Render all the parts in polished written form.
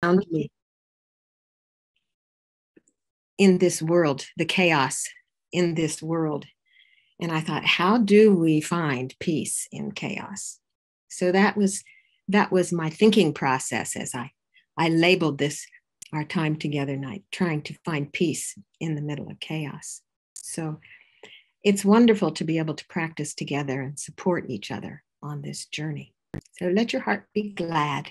around me in this world, the chaos in this world. And I thought, how do we find peace in chaos? So that was my thinking process as I labeled this our time together night, trying to find peace in the middle of chaos. So it's wonderful to be able to practice together and support each other on this journey. So let your heart be glad,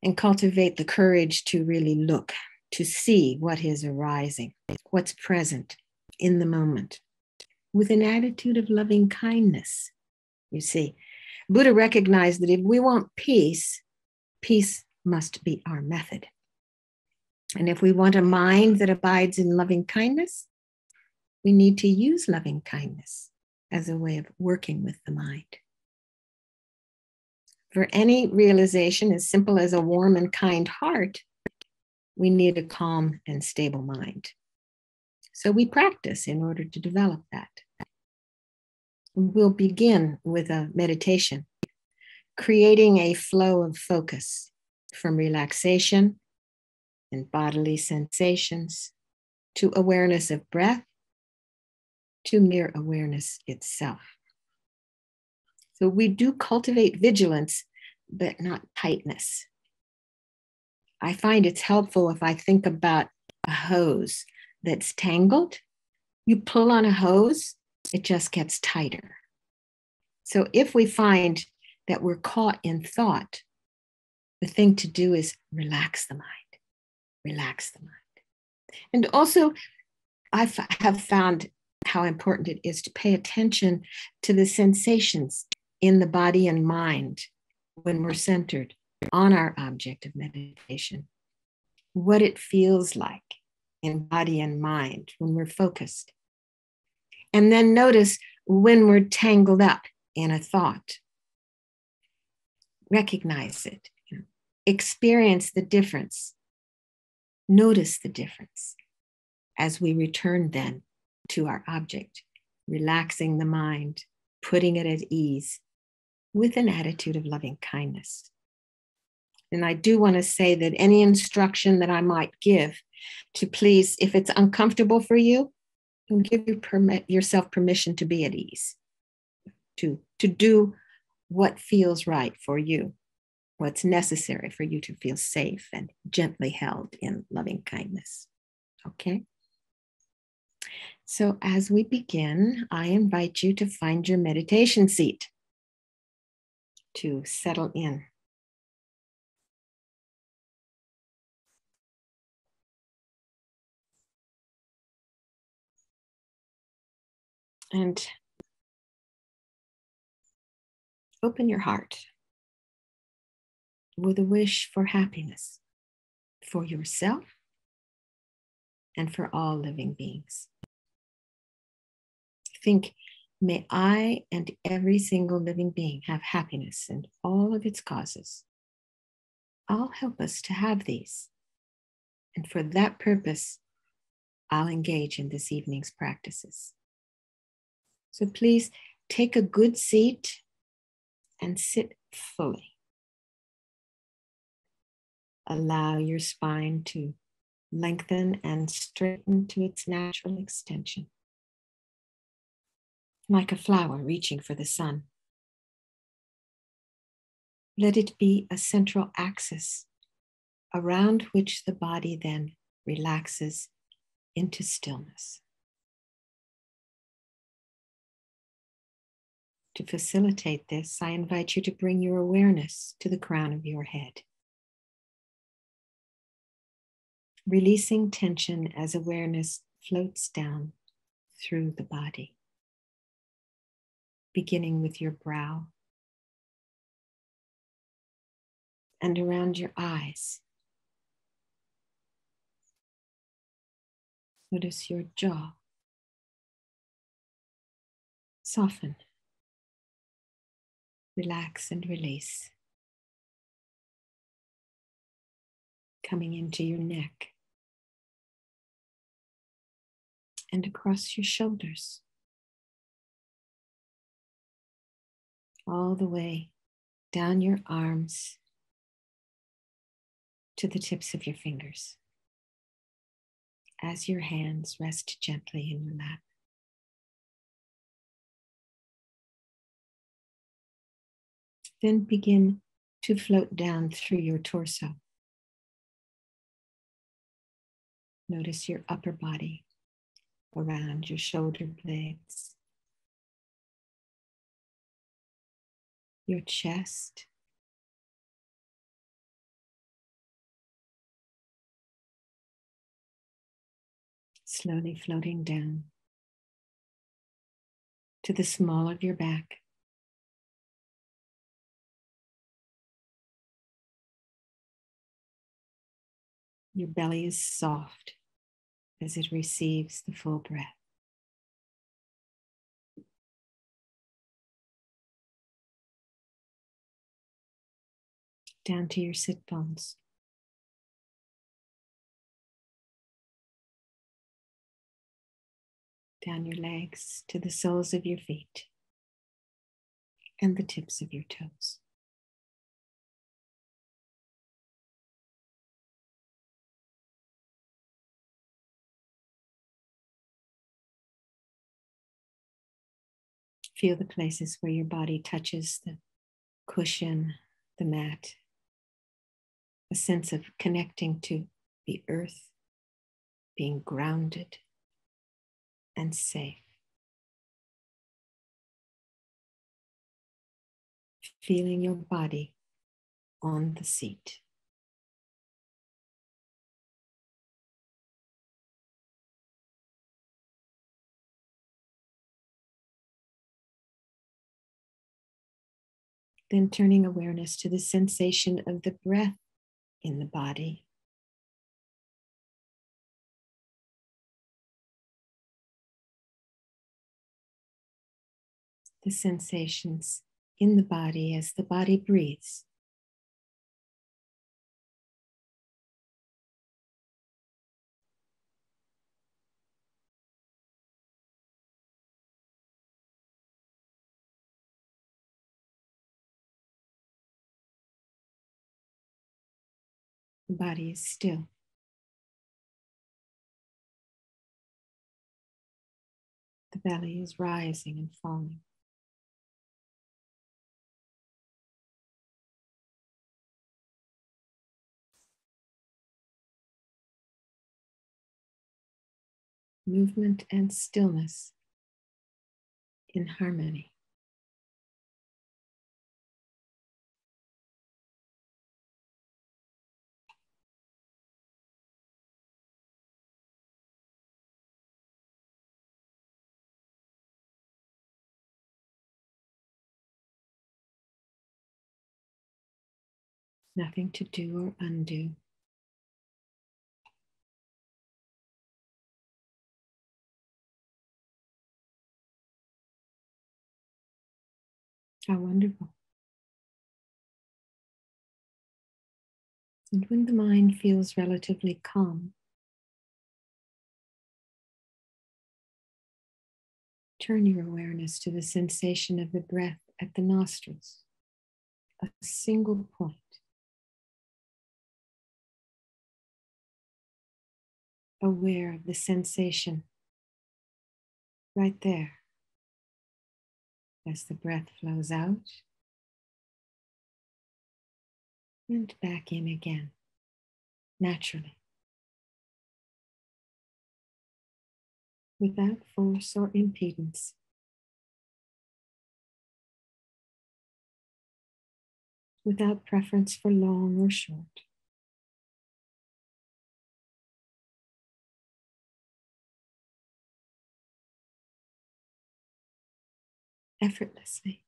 and cultivate the courage to really look, to see what is arising, what's present in the moment, with an attitude of loving kindness. You see, Buddha recognized that if we want peace, peace must be our method. And if we want a mind that abides in loving kindness, we need to use loving kindness as a way of working with the mind. For any realization as simple as a warm and kind heart, we need a calm and stable mind. So we practice in order to develop that. We'll begin with a meditation, creating a flow of focus from relaxation and bodily sensations to awareness of breath, to mere awareness itself. So we do cultivate vigilance, but not tightness. I find it's helpful if I think about a hose that's tangled. You pull on a hose, it just gets tighter. So if we find that we're caught in thought, the thing to do is relax the mind. And also, I have found how important it is to pay attention to the sensations in the body and mind when we're centered on our object of meditation, what it feels like in body and mind when we're focused. And then notice when we're tangled up in a thought. Recognize it, experience the difference, notice the difference as we return then to our object, relaxing the mind, putting it at ease with an attitude of loving kindness. And I do want to say that any instruction that I might give to please, if it's uncomfortable for you, give yourself permission to be at ease, to do what feels right for you, what's necessary for you to feel safe and gently held in loving kindness. Okay? So as we begin, I invite you to find your meditation seat, to settle in. And open your heart with a wish for happiness for yourself and for all living beings. Think, may I and every single living being have happiness and all of its causes. I'll help us to have these. And for that purpose, I'll engage in this evening's practices. So please take a good seat and sit fully. Allow your spine to lengthen and straighten to its natural extension, like a flower reaching for the sun. Let it be a central axis around which the body then relaxes into stillness. To facilitate this, I invite you to bring your awareness to the crown of your head, releasing tension as awareness floats down through the body, beginning with your brow and around your eyes. Notice your jaw. Soften, relax and release. Coming into your neck and across your shoulders, all the way down your arms to the tips of your fingers as your hands rest gently in your lap. Then begin to float down through your torso. Notice your upper body around your shoulder blades, your chest, slowly floating down to the small of your back, your belly is soft as it receives the full breath. Down to your sit bones. Down your legs to the soles of your feet and the tips of your toes. Feel the places where your body touches the cushion, the mat, a sense of connecting to the earth, being grounded and safe. Feeling your body on the seat. Then turning awareness to the sensation of the breath in the body. The sensations in the body as the body breathes. The body is still. The belly is rising and falling. Movement and stillness in harmony. Nothing to do or undo. How wonderful. And when the mind feels relatively calm, turn your awareness to the sensation of the breath at the nostrils, a single point. Aware of the sensation right there as the breath flows out and back in again, naturally, without force or impedance. Without preference for long or short. Effortlessly.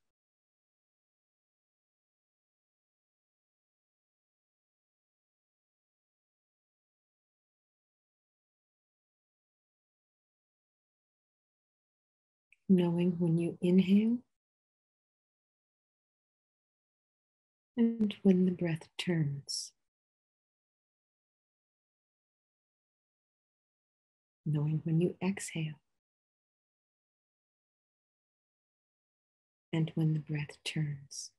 Knowing when you inhale and when the breath turns. Knowing when you exhale and when the breath turns.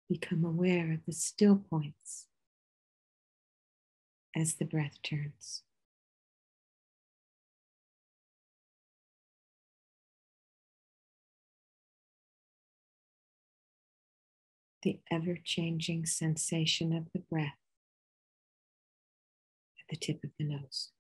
Become aware of the still points as the breath turns. The ever-changing sensation of the breath at the tip of the nose.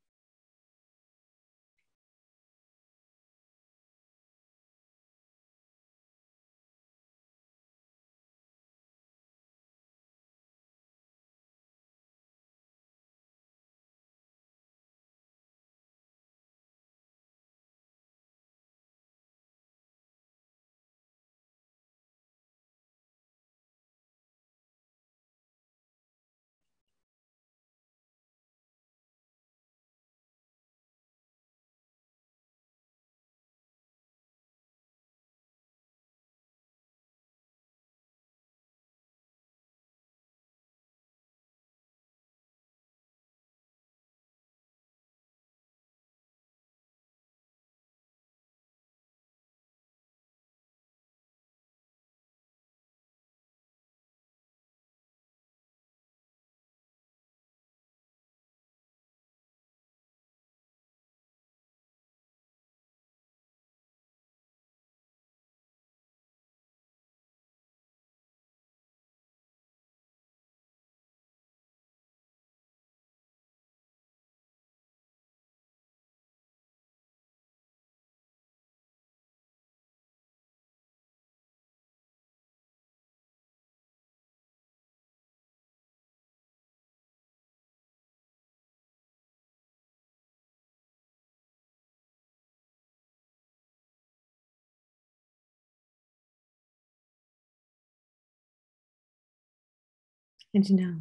And now,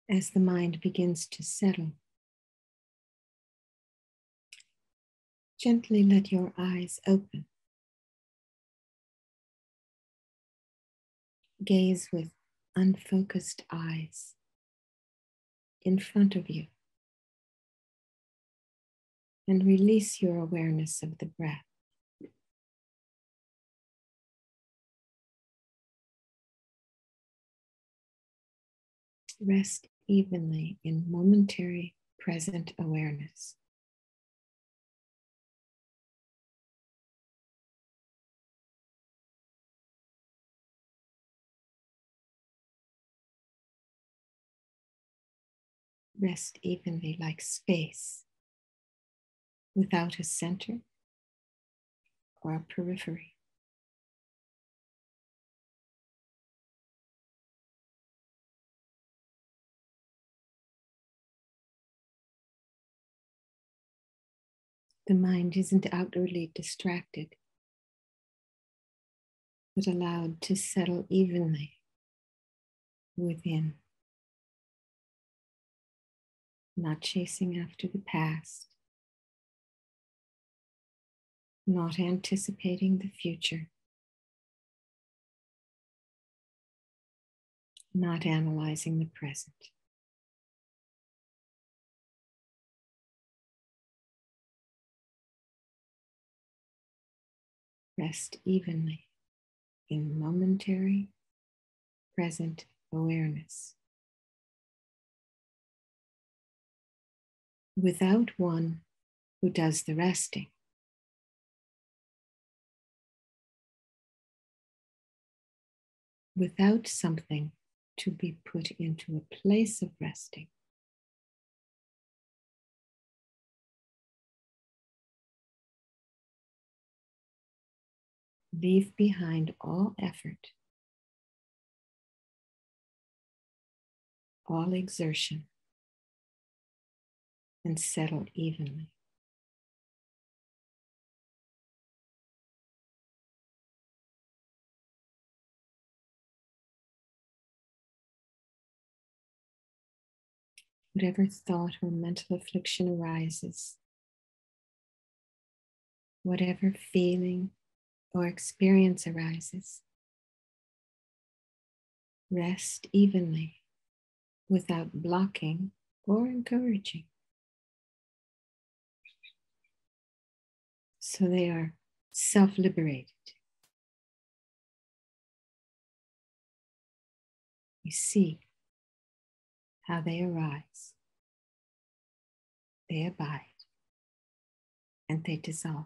as the mind begins to settle, gently let your eyes open. Gaze with unfocused eyes in front of you and release your awareness of the breath. Rest evenly in momentary present awareness. Rest evenly like space without a center or a periphery. The mind isn't outwardly distracted, but allowed to settle evenly within, not chasing after the past, not anticipating the future, not analyzing the present. Rest evenly in momentary present awareness, without one who does the resting. Without something to be put into a place of resting. Leave behind all effort, all exertion, and settle evenly. Whatever thought or mental affliction arises, whatever feeling or experience arises, rest evenly without blocking or encouraging. So they are self-liberated. You see how they arise, they abide, and they dissolve.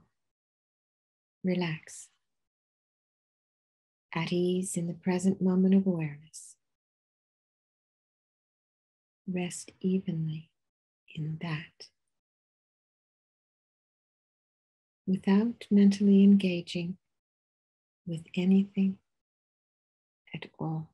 Relax, at ease in the present moment of awareness. Rest evenly in that, without mentally engaging with anything at all.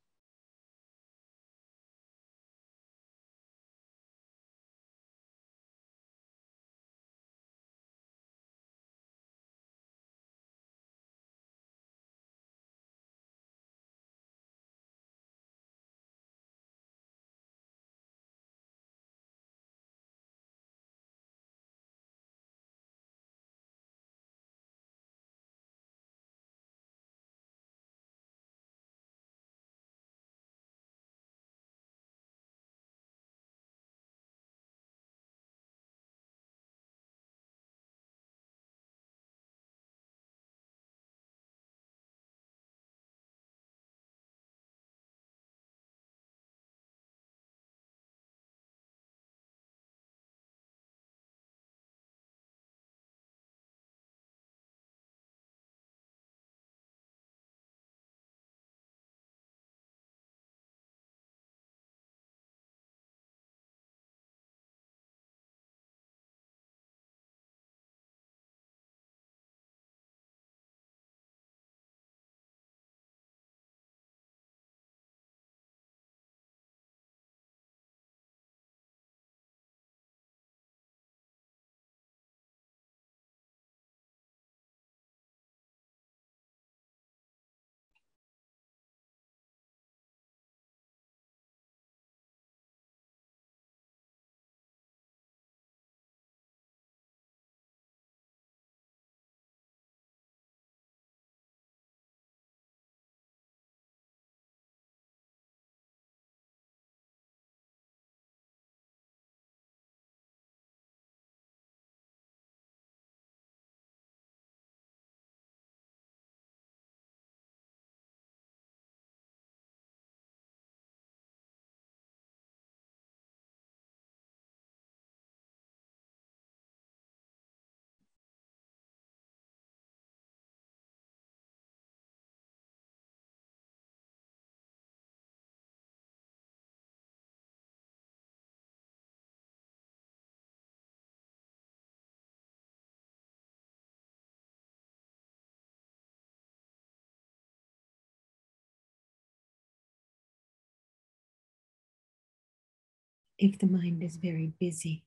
If the mind is very busy,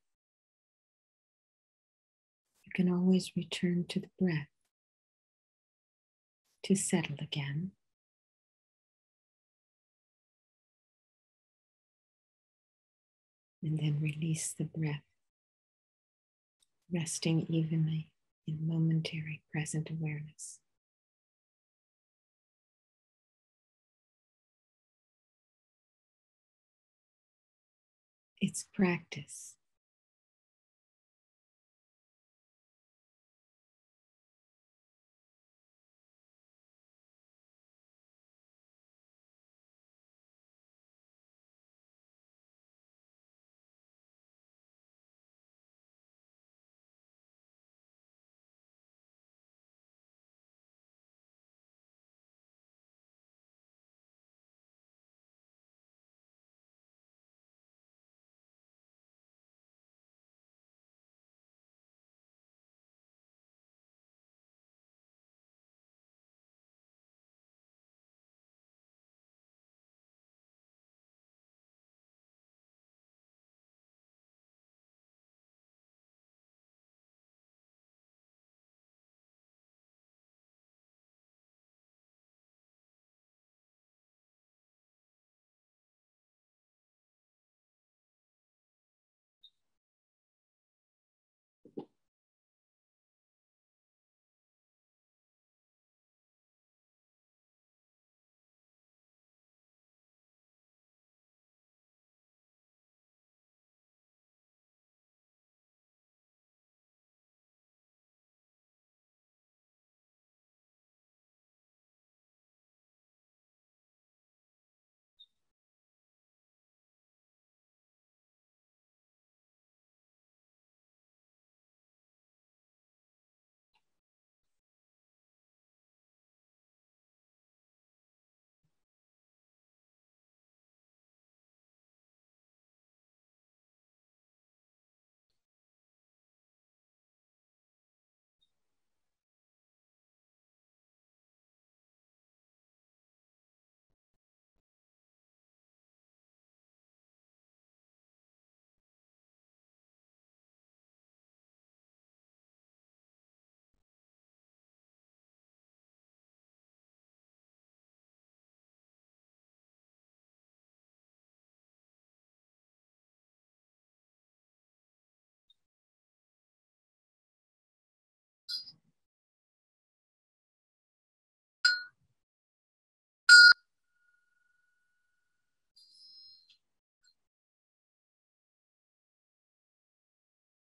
you can always return to the breath to settle again. And then release the breath, resting evenly in momentary present awareness. It's practice.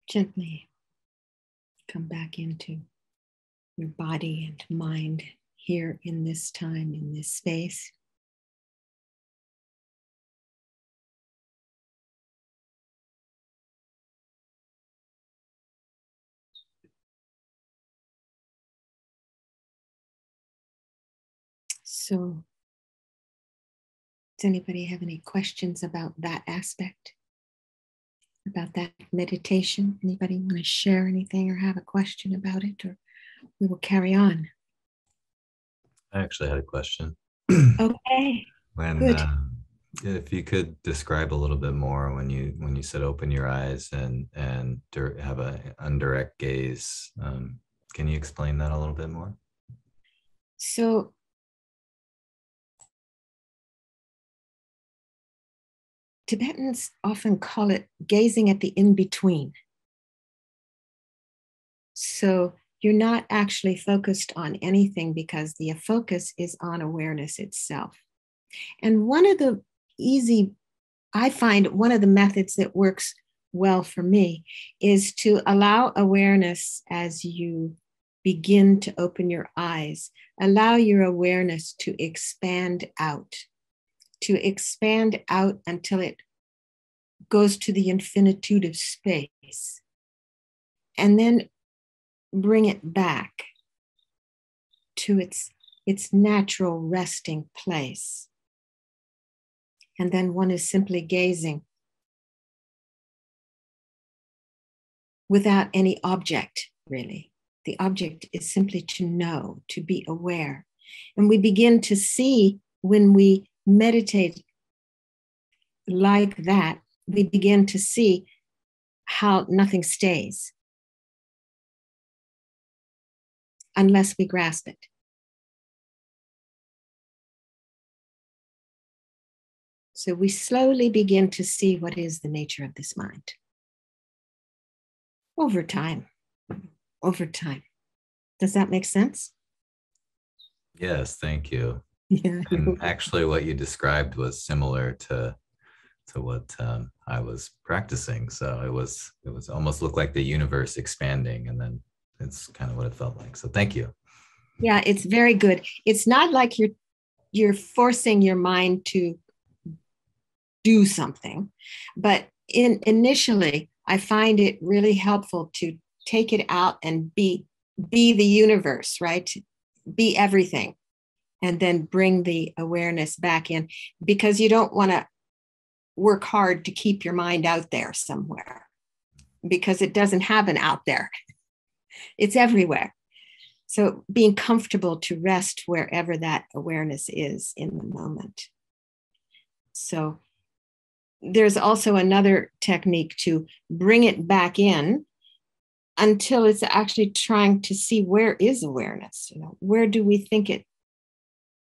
Gently come back into your body and mind here in this time, in this space. So, does anybody have any questions about that aspect? About that meditation? Anybody want to share anything or have a question about it? Or we will carry on. I actually had a question. Okay, When good. if you could describe a little bit more when you said open your eyes and have a undirect gaze, can you explain that a little bit more? So, Tibetans often call it gazing at the in between. So, you're not actually focused on anything because the focus is on awareness itself. And I find one of the methods that works well for me is to allow awareness as you begin to open your eyes, allow your awareness to expand out until it goes to the infinitude of space. And then bring it back to its natural resting place. And then one is simply gazing without any object, really. The object is simply to know, to be aware. And we begin to see when we meditate like that, we begin to see how nothing stays unless we grasp it. So we slowly begin to see what is the nature of this mind. Over time. Does that make sense? Yes, thank you. Yeah. And actually, what you described was similar to what I was practicing. So it was almost looked like the universe expanding, and then it's kind of what it felt like. So thank you. Yeah, it's very good. It's not like you're forcing your mind to do something, but initially, I find it really helpful to take it out and be the universe, right? Be everything, and then bring the awareness back in, because you don't want to work hard to keep your mind out there somewhere, because it doesn't have an out there. It's everywhere. So being comfortable to rest wherever that awareness is in the moment. So there's also another technique to bring it back in until it's actually trying to see where is awareness. Where do we think it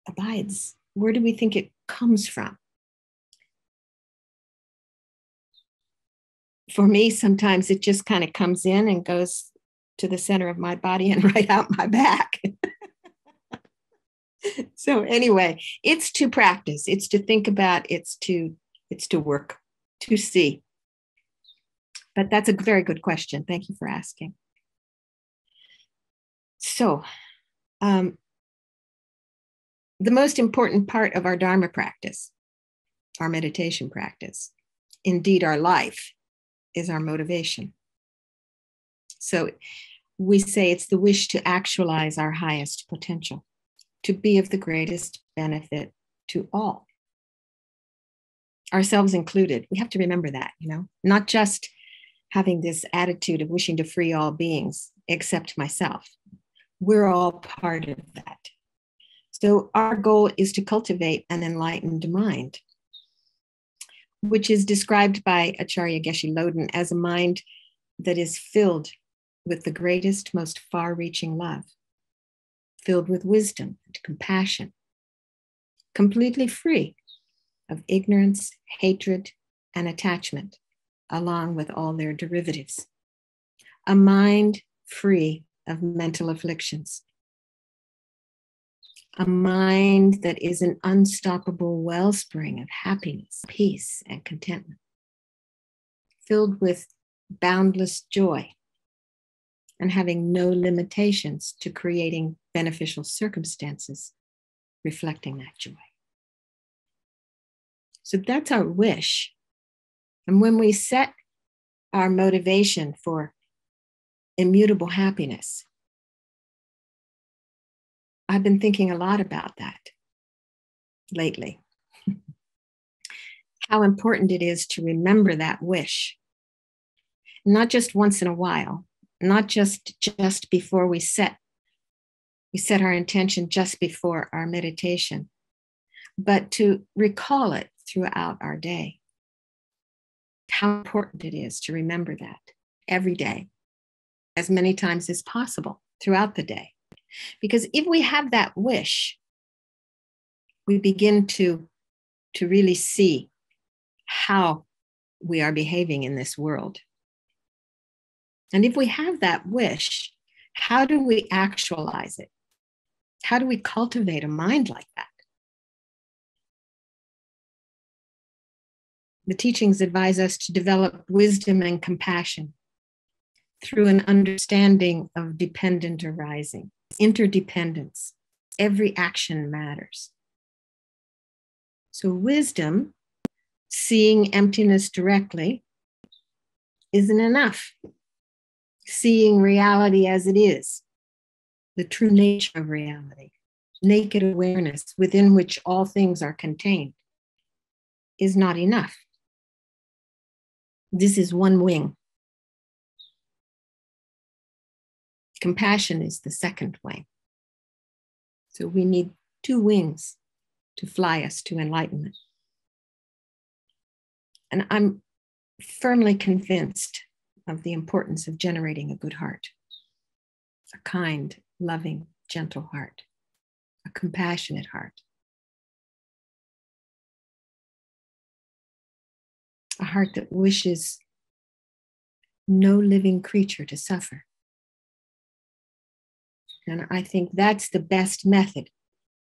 abides? Where do we think it comes from? For me, sometimes it just kind of comes in and goes to the center of my body and right out my back. So anyway, it's to practice, it's to think about, it's to work, to see. But that's a very good question. Thank you for asking. So, the most important part of our Dharma practice, our meditation practice, indeed our life, is our motivation. So we say it's the wish to actualize our highest potential, to be of the greatest benefit to all, ourselves included. We have to remember that, not just having this attitude of wishing to free all beings except myself. We're all part of that. So our goal is to cultivate an enlightened mind, which is described by Acharya Geshe Loden as a mind that is filled with the greatest, most far-reaching love, filled with wisdom and compassion, completely free of ignorance, hatred, and attachment, along with all their derivatives. A mind free of mental afflictions. A mind that is an unstoppable wellspring of happiness, peace, and contentment. Filled with boundless joy, and having no limitations to creating beneficial circumstances reflecting that joy. So that's our wish. And when we set our motivation for immutable happiness, I've been thinking a lot about that lately. How important it is to remember that wish, not just once in a while, not just before we set our intention just before our meditation, but to recall it throughout our day. How important it is to remember that every day, as many times as possible throughout the day. Because if we have that wish, we begin to really see how we are behaving in this world. And if we have that wish, how do we actualize it? How do we cultivate a mind like that? The teachings advise us to develop wisdom and compassion through an understanding of dependent arising, interdependence. Every action matters. So wisdom, seeing emptiness directly, isn't enough. Seeing reality as it is, the true nature of reality, naked awareness within which all things are contained, is not enough. This is one wing. Compassion is the second wing. So we need two wings to fly us to enlightenment. And I'm firmly convinced of the importance of generating a good heart, a kind, loving, gentle heart, a compassionate heart, a heart that wishes no living creature to suffer. And I think that's the best method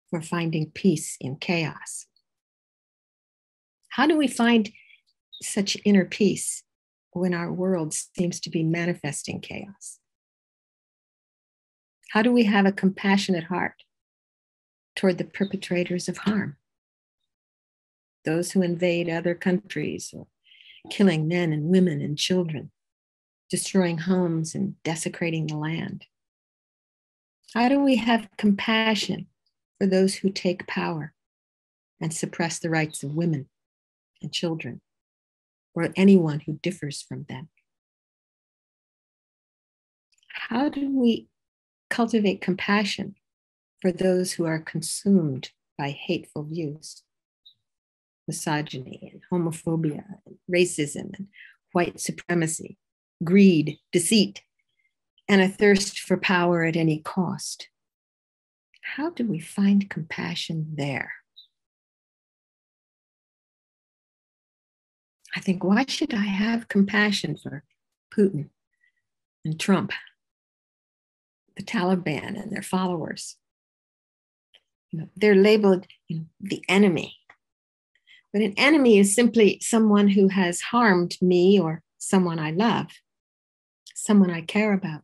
for finding peace in chaos. How do we find such inner peace when our world seems to be manifesting chaos? How do we have a compassionate heart toward the perpetrators of harm? Those who invade other countries, or killing men and women and children, destroying homes and desecrating the land. How do we have compassion for those who take power and suppress the rights of women and children, or anyone who differs from them? How do we cultivate compassion for those who are consumed by hateful views, misogyny and homophobia, and racism and white supremacy, greed, deceit, and a thirst for power at any cost? How do we find compassion there? I think, why should I have compassion for Putin and Trump, the Taliban and their followers? They're labeled the enemy. But an enemy is simply someone who has harmed me or someone I love, someone I care about.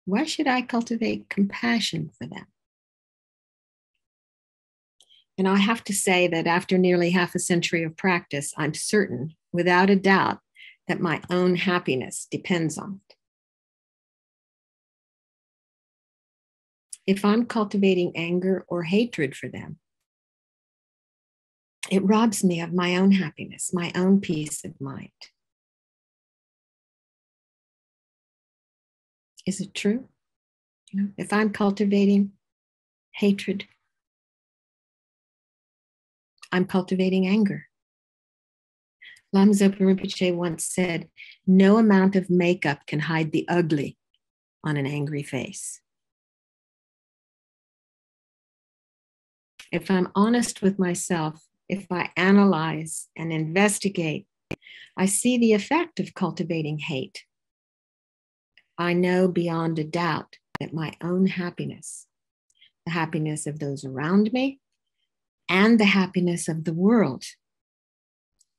Why should I cultivate compassion for them? And I have to say that after nearly half a century of practice, I'm certain, without a doubt, that my own happiness depends on it. If I'm cultivating anger or hatred for them, it robs me of my own happiness, my own peace of mind. Is it true? If I'm cultivating hatred, I'm cultivating anger. Lama Zopa Rinpoche once said, "No amount of makeup can hide the ugly on an angry face." If I'm honest with myself, if I analyze and investigate, I see the effect of cultivating hate. I know beyond a doubt that my own happiness, the happiness of those around me, and the happiness of the world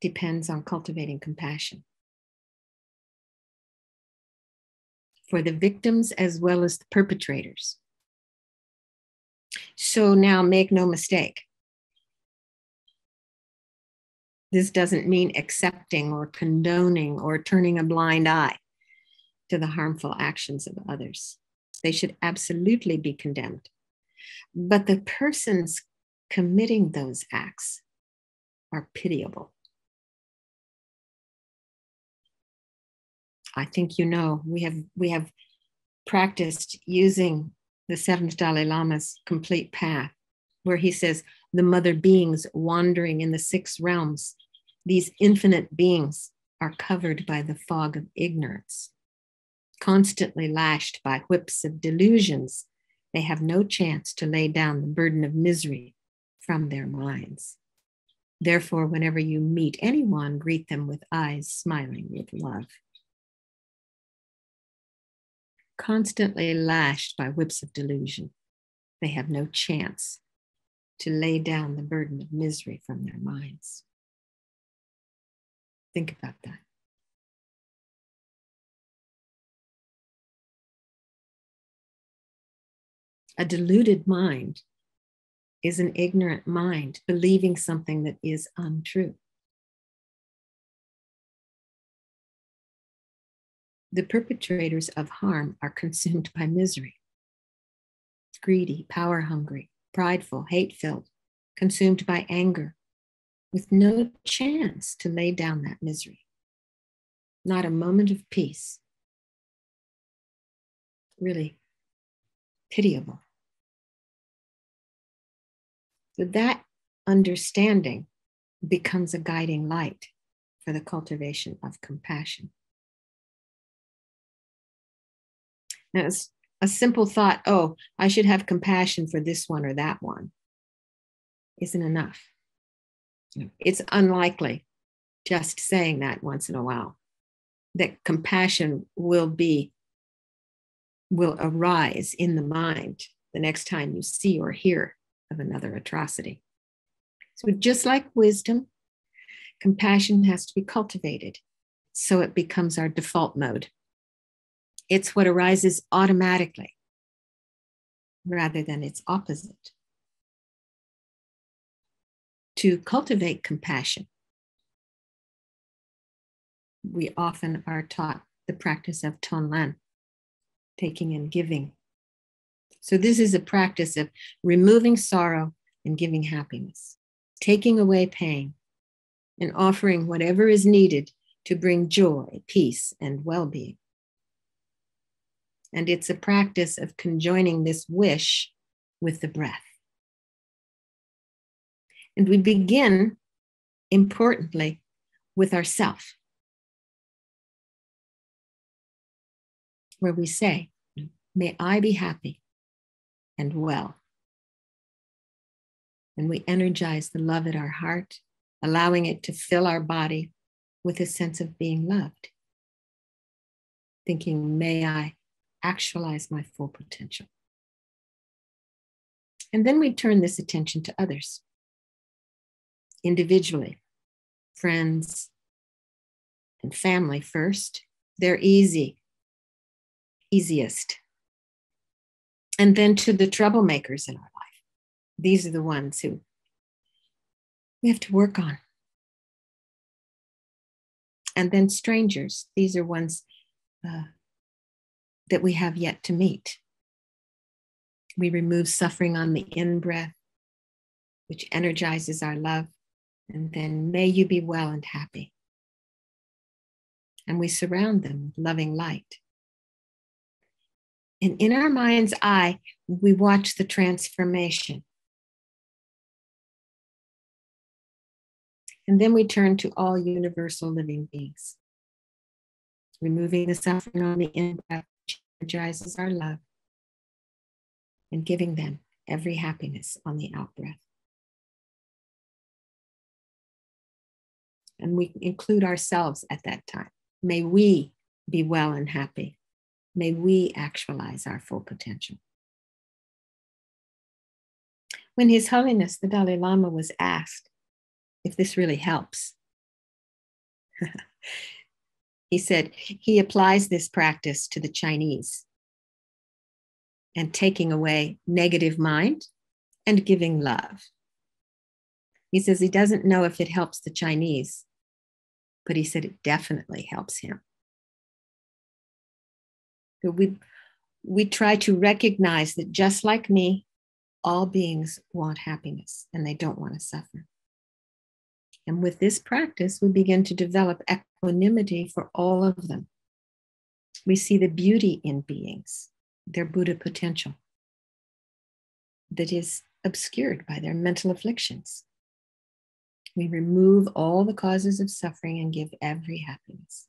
depends on cultivating compassion. for the victims as well as the perpetrators. So now make no mistake. This doesn't mean accepting or condoning or turning a blind eye to the harmful actions of others. They should absolutely be condemned. But the persons committing those acts are pitiable. I think you know, we have practiced using the seventh Dalai Lama's complete path, where he says, the mother beings wandering in the six realms, these infinite beings are covered by the fog of ignorance, constantly lashed by whips of delusions. They have no chance to lay down the burden of misery from their minds. Therefore, whenever you meet anyone, greet them with eyes smiling with love. Constantly lashed by whips of delusion, they have no chance to lay down the burden of misery from their minds. Think about that. A deluded mind is an ignorant mind believing something that is untrue. The perpetrators of harm are consumed by misery. Greedy, power hungry, prideful, hate-filled, consumed by anger, with no chance to lay down that misery. Not a moment of peace. Really pitiable. So that understanding becomes a guiding light for the cultivation of compassion. Now, it's a simple thought, oh, I should have compassion for this one or that one, isn't enough. It's unlikely, just saying that once in a while, that compassion will arise in the mind the next time you see or hear of another atrocity. So just like wisdom, compassion has to be cultivated so it becomes our default mode. It's what arises automatically rather than its opposite. To cultivate compassion, we often are taught the practice of tonlan, taking and giving. So this is a practice of removing sorrow and giving happiness, taking away pain, and offering whatever is needed to bring joy, peace, and well-being. And it's a practice of conjoining this wish with the breath. And we begin, importantly, with ourself, where we say, may I be happy and well. And we energize the love at our heart, allowing it to fill our body with a sense of being loved. Thinking, may I actualize my full potential. And then we turn this attention to others, individually, friends and family first. They're easiest. And then to the troublemakers in our life. These are the ones who we have to work on. And then strangers. These are ones that we have yet to meet. We remove suffering on the in-breath, which energizes our love. And then may you be well and happy. And we surround them with loving light. And in our mind's eye, we watch the transformation. And then we turn to all universal living beings, removing the suffering on the in-breath, which energizes our love, and giving them every happiness on the out-breath. And we include ourselves at that time. May we be well and happy. May we actualize our full potential. When His Holiness, the Dalai Lama, was asked if this really helps, He said he applies this practice to the Chinese and taking away negative mind and giving love. He says he doesn't know if it helps the Chinese, but he said it definitely helps him. But we try to recognize that just like me, all beings want happiness and they don't want to suffer. And with this practice, we begin to develop equanimity for all of them. We see the beauty in beings, their Buddha potential that is obscured by their mental afflictions. We remove all the causes of suffering and give every happiness.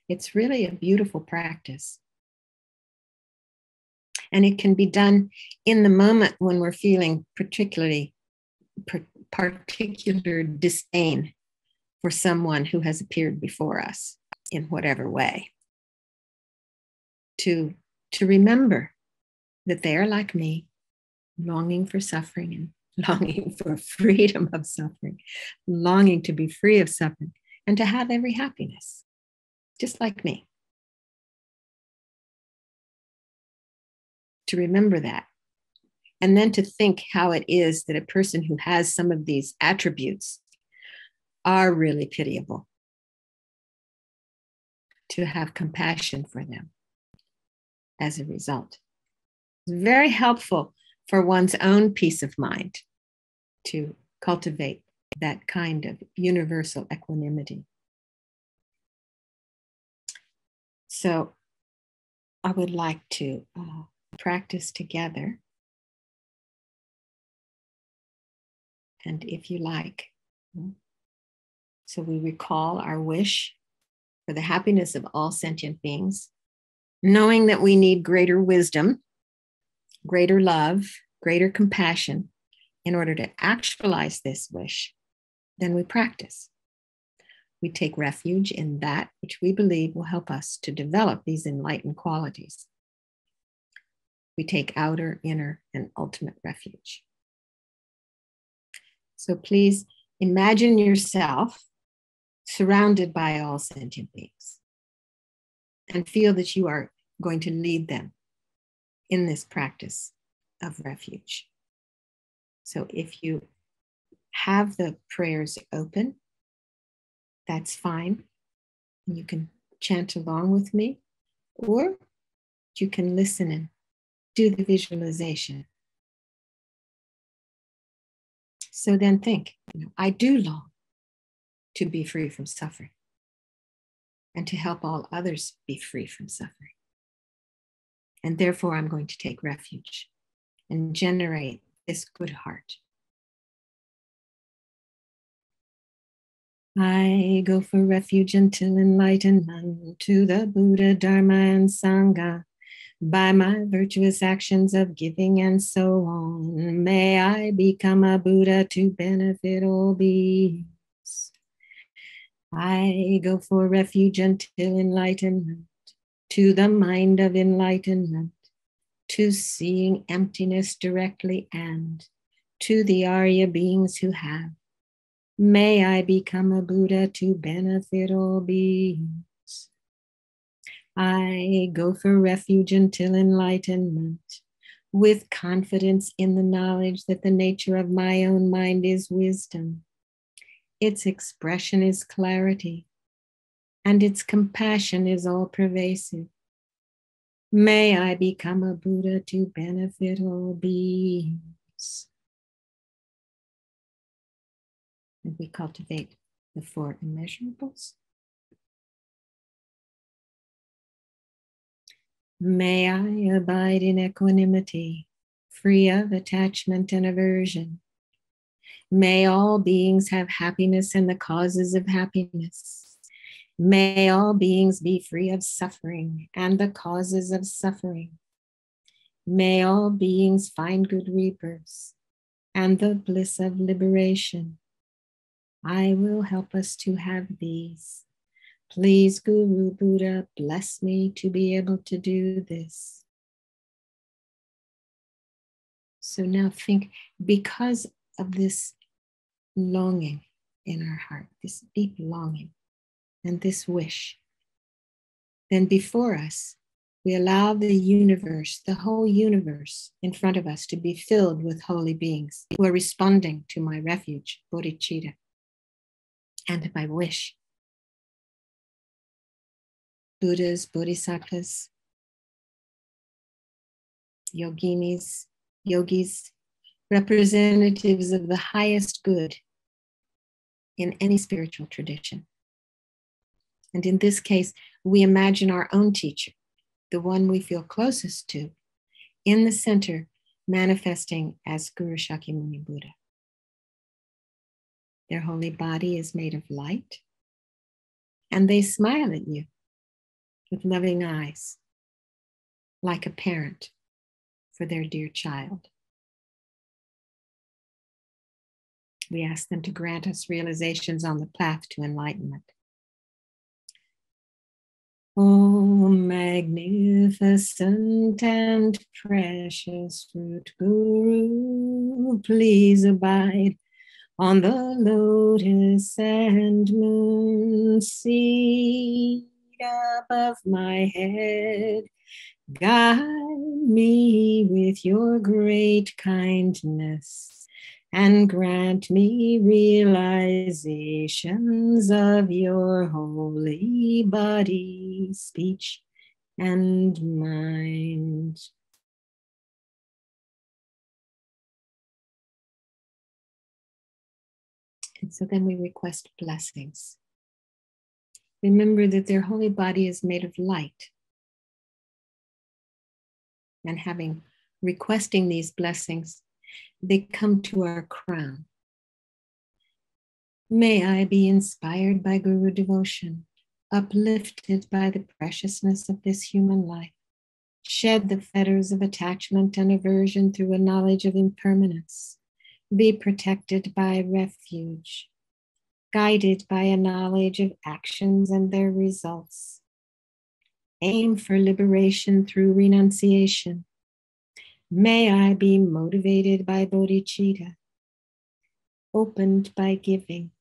It's really a beautiful practice. And it can be done in the moment when we're feeling particular disdain for someone who has appeared before us in whatever way. To remember that they are like me, longing for suffering and longing for freedom of suffering, longing to be free of suffering and to have every happiness, just like me. To remember that. And then to think how it is that a person who has some of these attributes are really pitiable. To have compassion for them as a result. It's very helpful for one's own peace of mind to cultivate that kind of universal equanimity. So I would like to practice together. And if you like, so we recall our wish for the happiness of all sentient beings, knowing that we need greater wisdom, greater love, greater compassion in order to actualize this wish. Then we practice. We take refuge in that which we believe will help us to develop these enlightened qualities. We take outer, inner, and ultimate refuge. So please imagine yourself surrounded by all sentient beings and feel that you are going to lead them in this practice of refuge. So if you have the prayers open, that's fine. You can chant along with me, or you can listen and do the visualization. So then think, I do long to be free from suffering and to help all others be free from suffering. And therefore, I'm going to take refuge and generate this good heart. I go for refuge until enlightenment to the Buddha, Dharma, and Sangha. By my virtuous actions of giving and so on, may I become a Buddha to benefit all beings. I go for refuge until enlightenment, to the mind of enlightenment, to seeing emptiness directly, and to the Arya beings who have. May I become a Buddha to benefit all beings. I go for refuge until enlightenment, with confidence in the knowledge that the nature of my own mind is wisdom. Its expression is clarity, and its compassion is all pervasive. May I become a Buddha to benefit all beings. And we cultivate the four immeasurables. May I abide in equanimity, free of attachment and aversion. May all beings have happiness and the causes of happiness. May all beings be free of suffering and the causes of suffering. May all beings find good rebirths and the bliss of liberation. I will help us to have these. Please, Guru Buddha, bless me to be able to do this. So now think, because of this longing in our heart, this deep longing and this wish, then before us, we allow the universe, the whole universe in front of us to be filled with holy beings who are responding to my refuge, bodhicitta, and my wish. Buddhas, bodhisattvas, yoginis, yogis, representatives of the highest good in any spiritual tradition. And in this case, we imagine our own teacher, the one we feel closest to, in the center, manifesting as Guru Shakyamuni Buddha. Their holy body is made of light, and they smile at you with loving eyes, like a parent for their dear child. We ask them to grant us realizations on the path to enlightenment. Oh, magnificent and precious root Guru, please abide on the lotus and moon seat above my head. Guide me with your great kindness and grant me realizations of your holy body, speech, and mind. And so then we request blessings. Remember that their holy body is made of light. And requesting these blessings, they come to our crown. May I be inspired by Guru devotion, uplifted by the preciousness of this human life, shed the fetters of attachment and aversion through a knowledge of impermanence, be protected by refuge, guided by a knowledge of actions and their results, aim for liberation through renunciation. May I be motivated by bodhicitta, opened by giving,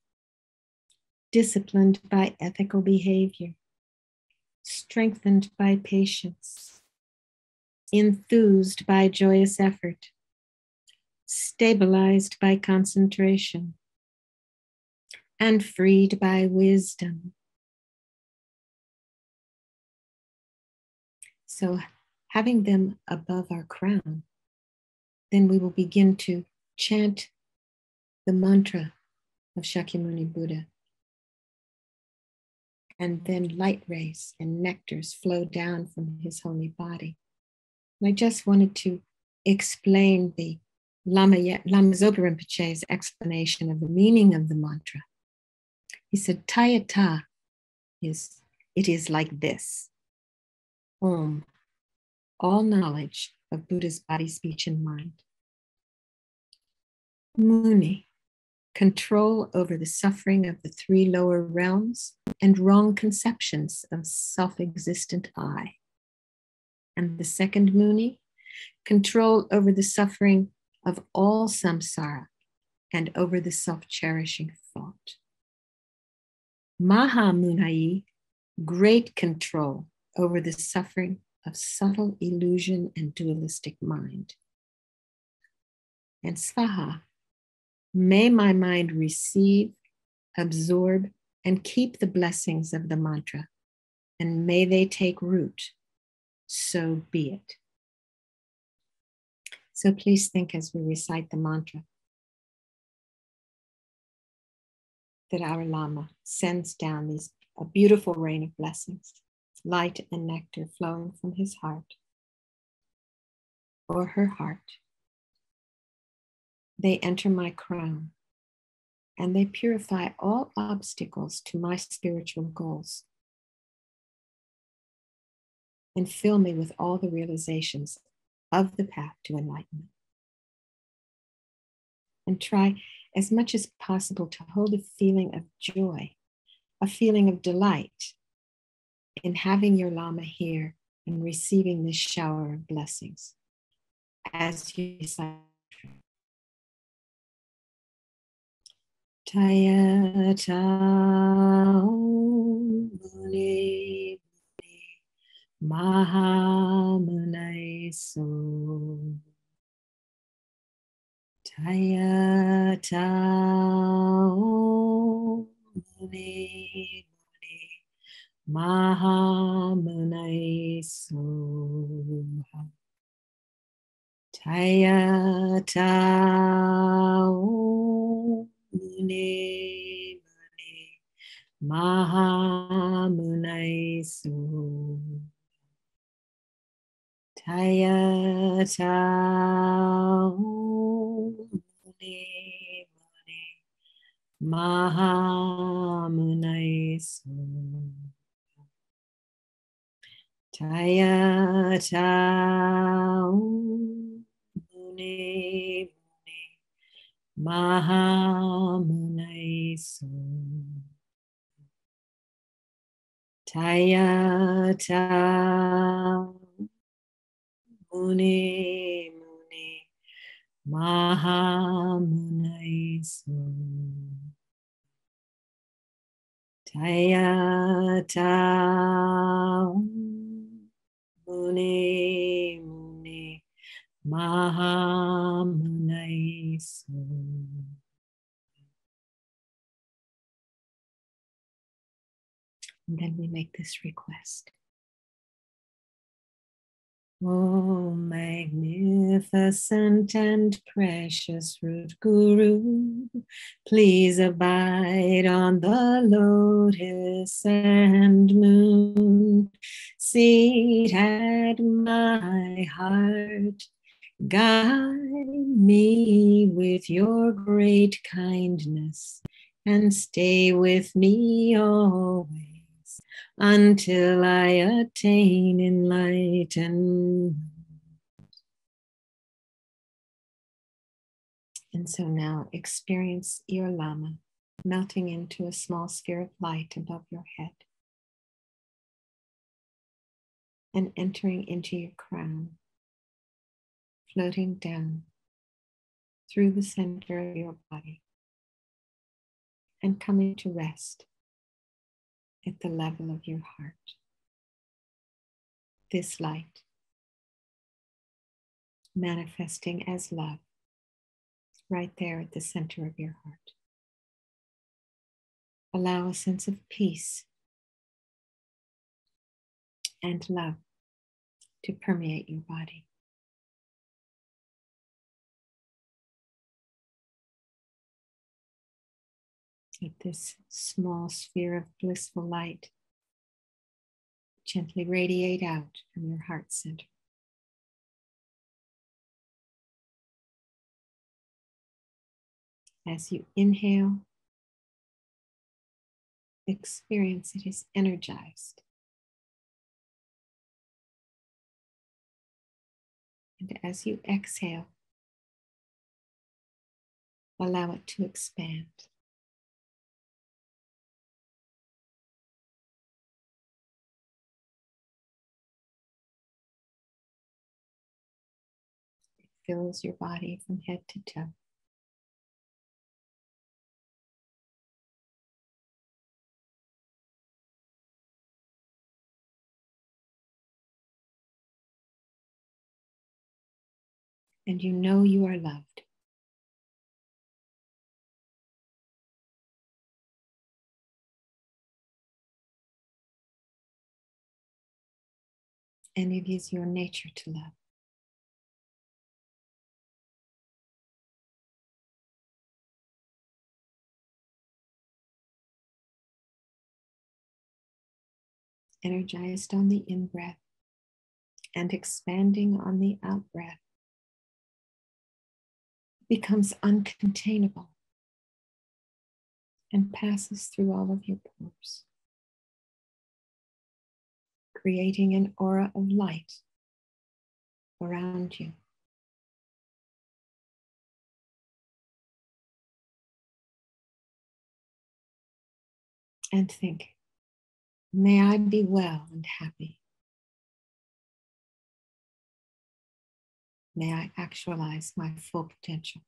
disciplined by ethical behavior, strengthened by patience, enthused by joyous effort, stabilized by concentration, and freed by wisdom. So, having them above our crown, then we will begin to chant the mantra of Shakyamuni Buddha. And then light rays and nectars flow down from his holy body. And I just wanted to explain the Lama Zopa Rinpoche's explanation of the meaning of the mantra. He said, Tayata it is like this. Om, all knowledge of Buddha's body, speech, and mind. Muni, control over the suffering of the three lower realms and wrong conceptions of self-existent I. And the second Muni, control over the suffering of all samsara and over the self-cherishing thought. Maha Munai, great control over the suffering of subtle illusion and dualistic mind. And Svaha, may my mind receive, absorb, and keep the blessings of the mantra, and may they take root. So be it. So please think as we recite the mantra that our Lama sends down a beautiful rain of blessings, light and nectar flowing from his heart or her heart. They enter my crown and they purify all obstacles to my spiritual goals and fill me with all the realizations of the path to enlightenment. And try as much as possible to hold a feeling of joy, a feeling of delight in having your Lama here and receiving this shower of blessings as you recite. Taya Tao Muni Mahamunai So Taya Tao Muni Mahamunai So Taya Tao Muni Mahamunai So Taya Tao Muni Mahamunai So Taya Tao Muni Mahamunai So Taya Tao Muni Mahamunai So Taya Tao Muni Mahamunai So. And then we make this request. Oh, magnificent and precious root guru, please abide on the lotus and moon. Seat at my heart, guide me with your great kindness and stay with me always until I attain enlightenment. And so now experience your Lama melting into a small sphere of light above your head and entering into your crown, floating down through the center of your body and coming to rest at the level of your heart. This light manifesting as love right there at the center of your heart. Allow a sense of peace and love to permeate your body. Let this small sphere of blissful light gently radiate out from your heart center. As you inhale, experience it is energized. And as you exhale, allow it to expand. It fills your body from head to toe. And you know you are loved. And it is your nature to love. Energized on the in-breath and expanding on the out-breath, becomes uncontainable and passes through all of your pores, creating an aura of light around you. And think, may I be well and happy. May I actualize my full potential.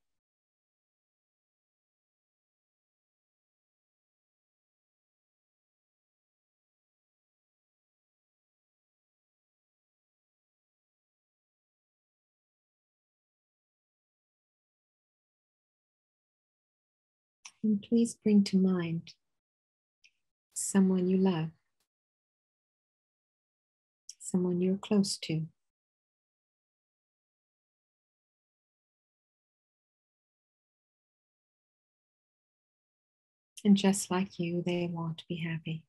And please bring to mind someone you love, someone you're close to. And just like you, they want to be happy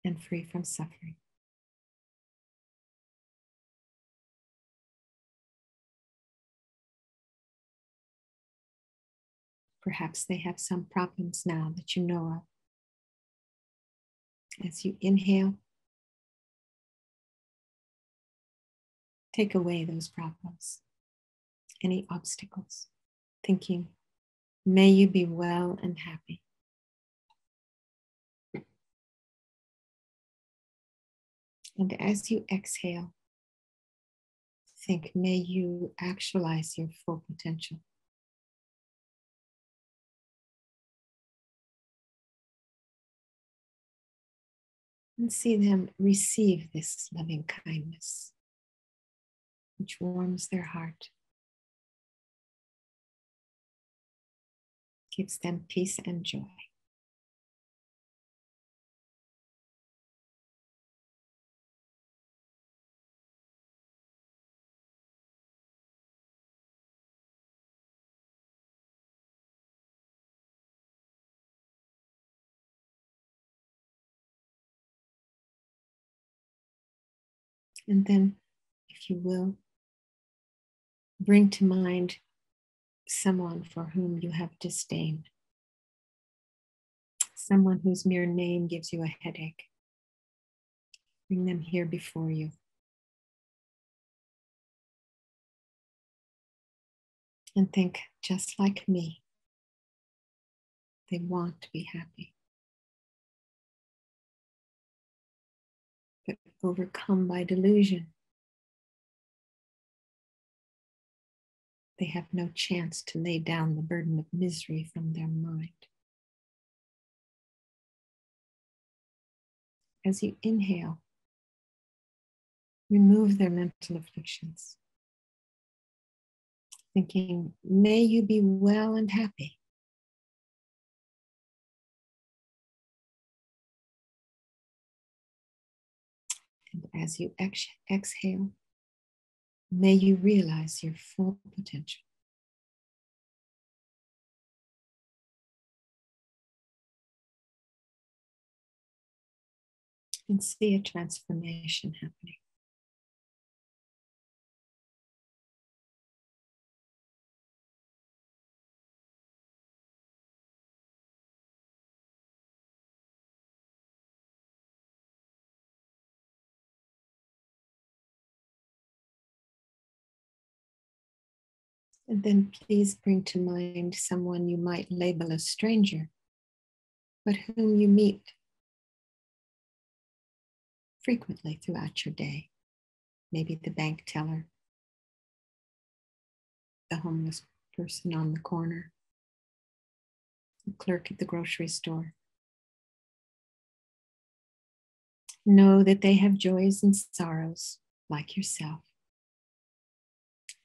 and free from suffering. Perhaps they have some problems now that you know of. As you inhale, take away those problems, any obstacles, thinking, may you be well and happy. And as you exhale, think, may you actualize your full potential. And see them receive this loving kindness, which warms their heart, gives them peace and joy. And then, if you will, bring to mind someone for whom you have disdain, someone whose mere name gives you a headache. Bring them here before you. And think, just like me, they want to be happy, but overcome by delusion. They have no chance to lay down the burden of misery from their mind. As you inhale, remove their mental afflictions, thinking, may you be well and happy. And as you exhale, may you realize your full potential. And see a transformation happening. And then please bring to mind someone you might label a stranger, but whom you meet frequently throughout your day. Maybe the bank teller, the homeless person on the corner, the clerk at the grocery store. Know that they have joys and sorrows like yourself.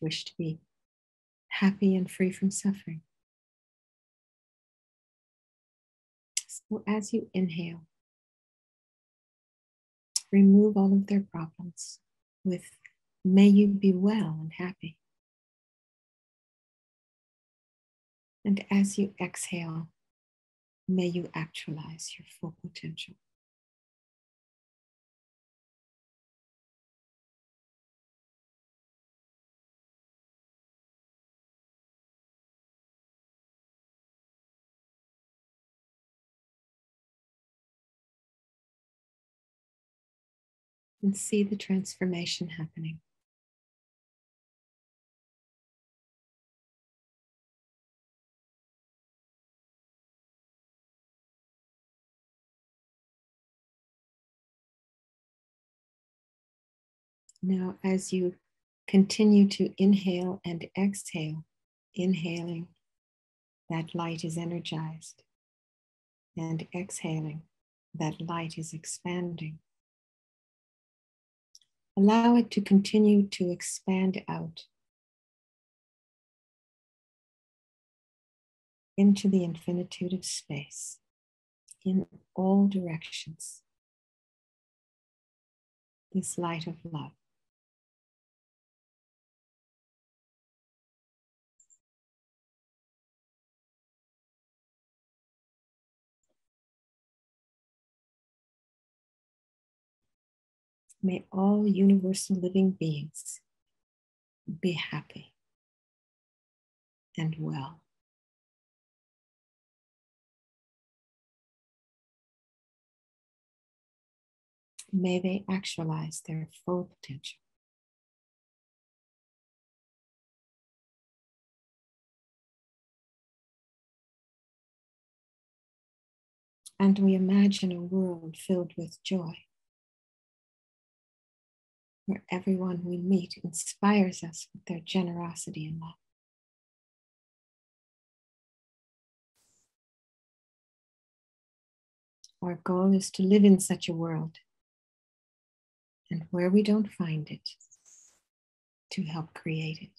Wish to be happy and free from suffering. So as you inhale, remove all of their problems with, may you be well and happy. And as you exhale, may you actualize your full potential. And see the transformation happening. Now, as you continue to inhale and exhale, inhaling, that light is energized, and exhaling, that light is expanding. Allow it to continue to expand out. into the infinitude of space in all directions. This light of love. May all universal living beings be happy and well. May they actualize their full potential. And we imagine a world filled with joy, where everyone we meet inspires us with their generosity and love. Our goal is to live in such a world, and where we don't find it, to help create it.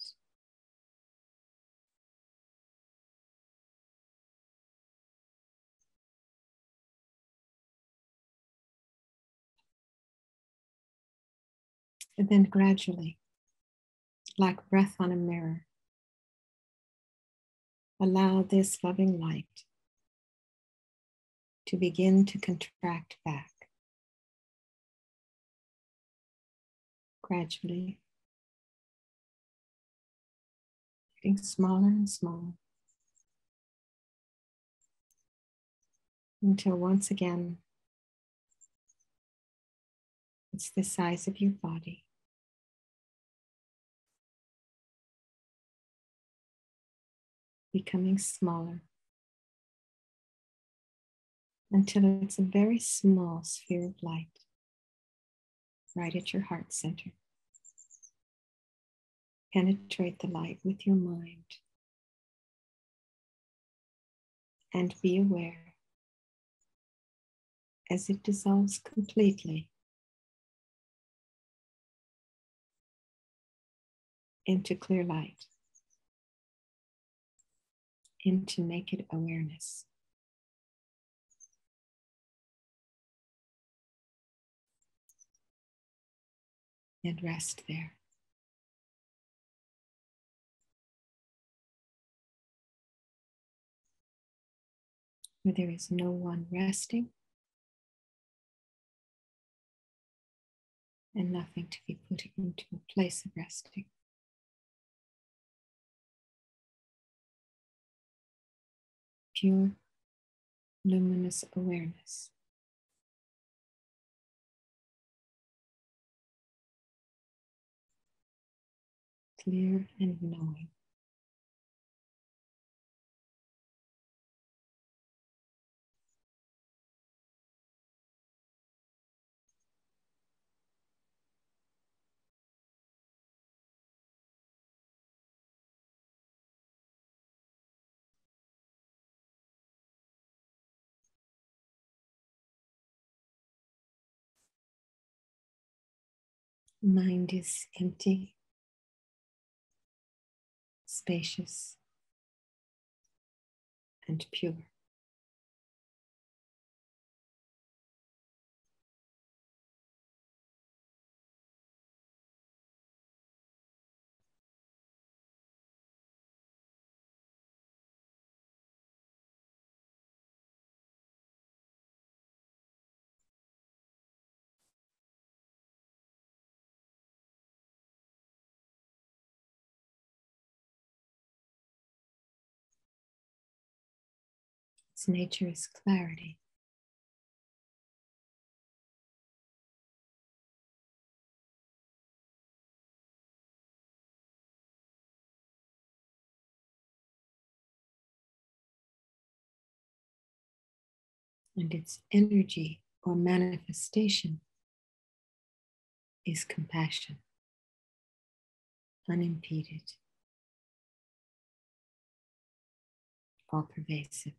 And then gradually, like breath on a mirror, allow this loving light to begin to contract back. Gradually, getting smaller and smaller, until once again, it's the size of your body. Becoming smaller until it's a very small sphere of light right at your heart center. Penetrate the light with your mind and be aware as it dissolves completely into clear light, into naked awareness. And rest there. Where there is no one resting and nothing to be put into a place of resting. Pure, luminous awareness. Clear and knowing. Mind is empty, spacious, and pure. Its nature is clarity. And its energy or manifestation is compassion, unimpeded, all pervasive.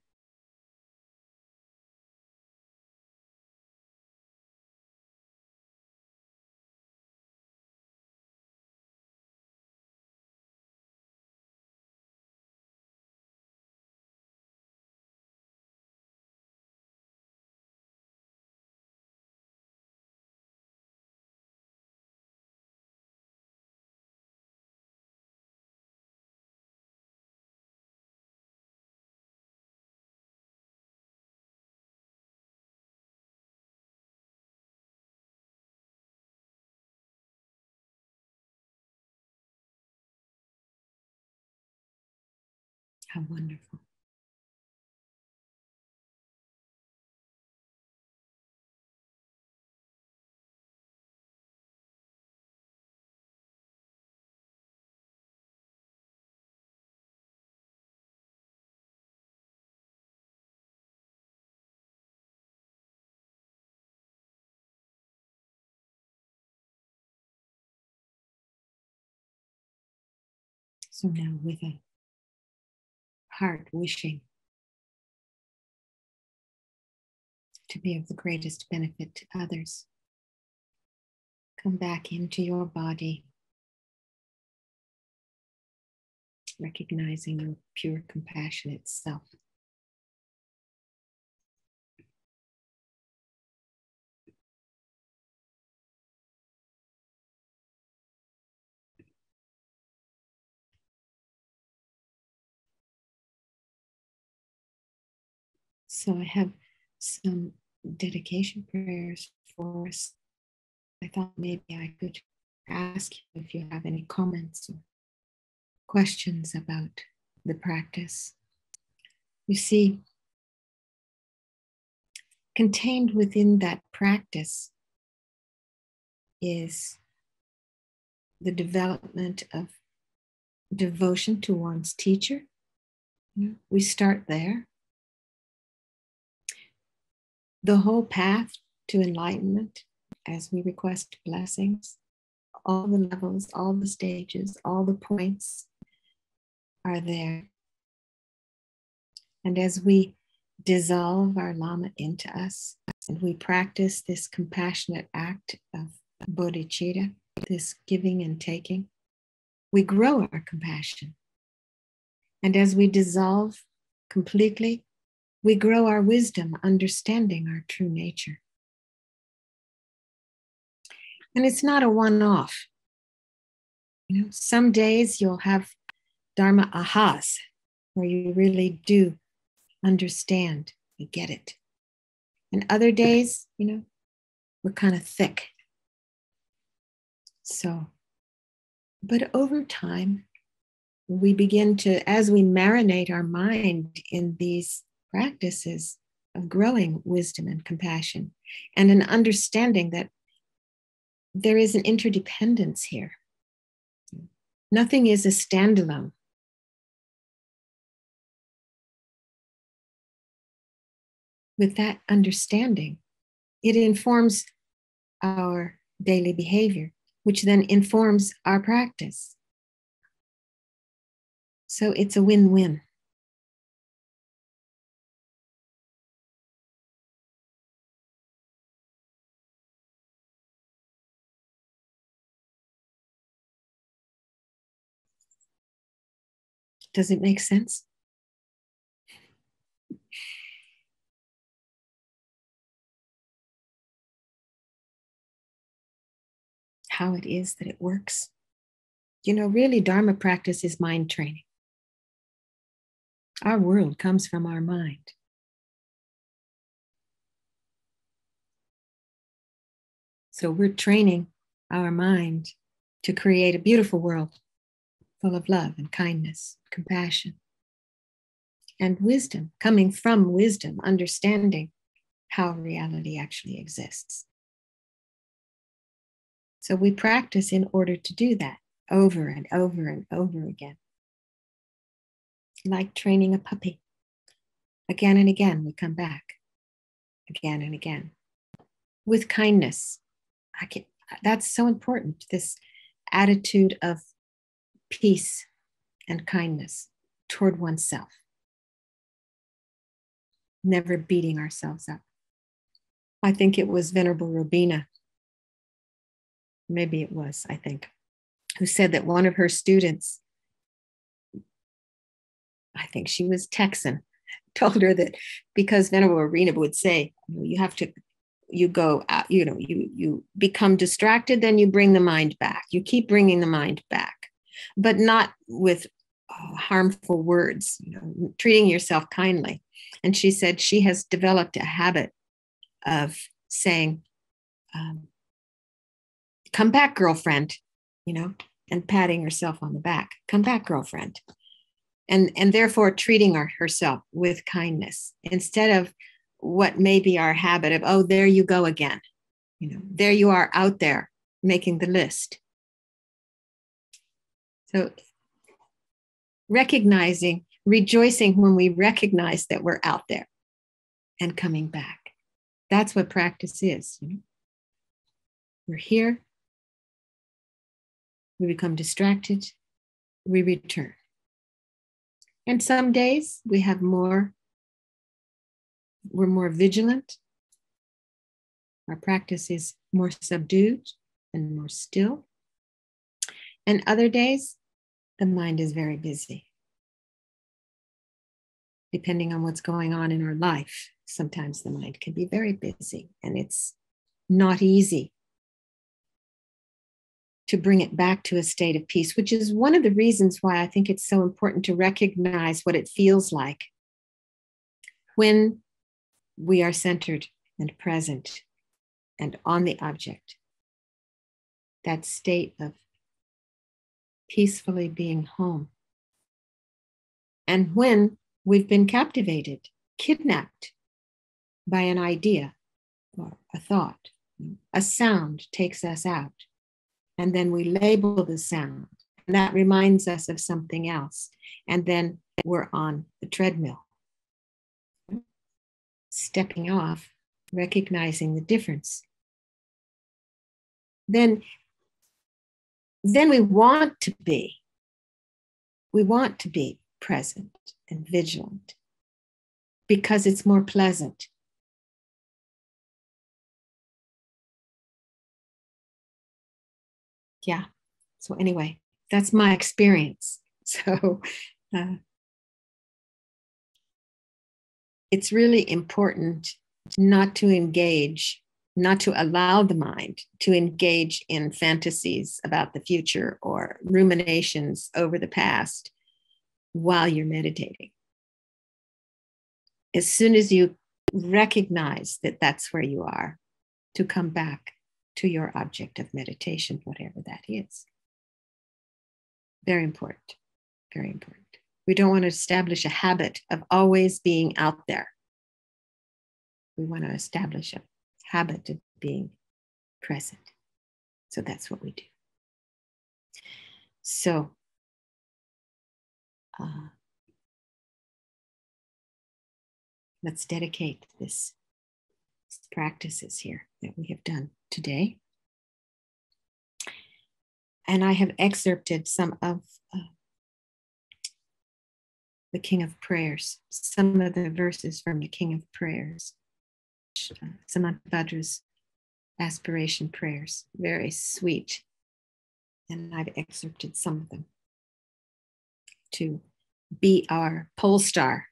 How wonderful. So now with a heart wishing to be of the greatest benefit to others, come back into your body, recognizing your pure compassionate self. So I have some dedication prayers for us. I thought maybe I could ask you if you have any comments or questions about the practice. You see, contained within that practice is the development of devotion to one's teacher. We start there. The whole path to enlightenment, as we request blessings, all the levels, all the stages, all the points are there. And as we dissolve our Lama into us, and we practice this compassionate act of bodhicitta, this giving and taking, we grow our compassion. And as we dissolve completely, we grow our wisdom, understanding our true nature. And it's not a one-off. Some days you'll have Dharma ahas, where you really do understand, you get it. And other days, we're kind of thick. So, but over time, we begin to, as we marinate our mind in these practices of growing wisdom and compassion, and an understanding that there is an interdependence here. Nothing is a standalone. With that understanding, it informs our daily behavior, which then informs our practice. So it's a win-win. Does it make sense? How it is that it works. Really, Dharma practice is mind training. Our world comes from our mind. So we're training our mind to create a beautiful world full of love and kindness, compassion, and wisdom, coming from wisdom, understanding how reality actually exists. So we practice in order to do that over and over and over again. Like training a puppy. Again and again, we come back. Again and again. With kindness. That's so important, this attitude of peace and kindness toward oneself. Never beating ourselves up. I think it was Venerable Robina, maybe it was, I think, who said that one of her students, I think she was Texan, told her that because Venerable Robina would say, you go out, you become distracted, then you bring the mind back. You keep bringing the mind back, but not with harmful words, treating yourself kindly. And she said she has developed a habit of saying, come back, girlfriend, and patting herself on the back. Come back, girlfriend. and therefore treating herself with kindness instead of what may be our habit of, oh, there you go again. There you are out there making the list. So rejoicing when we recognize that we're out there and coming back. That's what practice is. We're here. We become distracted. We return. And some days we're more vigilant. Our practice is more subdued and more still. And other days, the mind is very busy. Depending on what's going on in our life, sometimes the mind can be very busy, and it's not easy to bring it back to a state of peace, which is one of the reasons why I think it's so important to recognize what it feels like when we are centered and present and on the object. That state of peacefully being home. And when we've been captivated, kidnapped by an idea or a thought, a sound takes us out, and then we label the sound, and that reminds us of something else, and then we're on the treadmill. Stepping off, recognizing the difference. Then we want to be present and vigilant because it's more pleasant. Yeah. So anyway, that's my experience. So it's really important not to allow the mind to engage in fantasies about the future or ruminations over the past while you're meditating. As soon as you recognize that that's where you are, to come back to your object of meditation, whatever that is. Very important, very important. We don't want to establish a habit of always being out there. We want to establish a habit of being present. So that's what we do. So let's dedicate these practices here that we have done today. And I have excerpted some of the King of Prayers, some of the verses from the King of Prayers, Samantabhadra's aspiration prayers, very sweet. And I've excerpted some of them to be our pole star.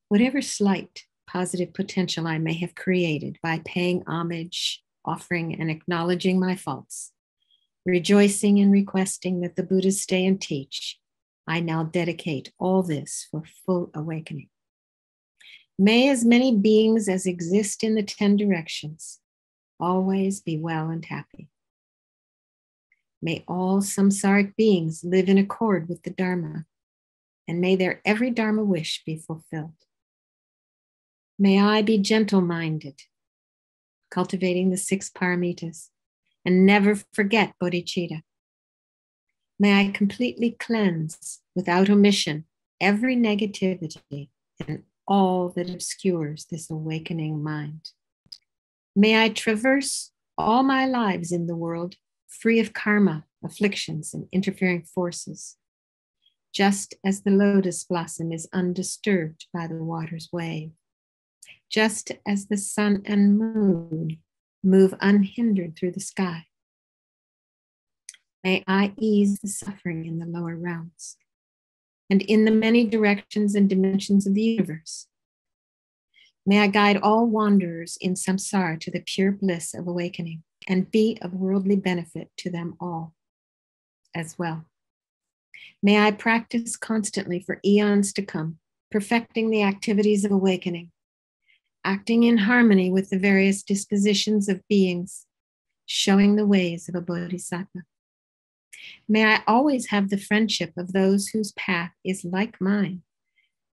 Whatever slight positive potential I may have created by paying homage, offering and acknowledging my faults, rejoicing and requesting that the Buddhas stay and teach, I now dedicate all this for full awakening. May as many beings as exist in the 10 directions always be well and happy. May all samsaric beings live in accord with the Dharma, and may their every Dharma wish be fulfilled. May I be gentle-minded, cultivating the 6 paramitas, and never forget bodhicitta. May I completely cleanse, without omission, every negativity and all that obscures this awakening mind. May I traverse all my lives in the world free of karma, afflictions, and interfering forces, just as the lotus blossom is undisturbed by the water's wave, just as the sun and moon move unhindered through the sky. May I ease the suffering in the lower realms and in the many directions and dimensions of the universe. May I guide all wanderers in samsara to the pure bliss of awakening and be of worldly benefit to them all as well. May I practice constantly for eons to come, perfecting the activities of awakening, acting in harmony with the various dispositions of beings, showing the ways of a bodhisattva. May I always have the friendship of those whose path is like mine.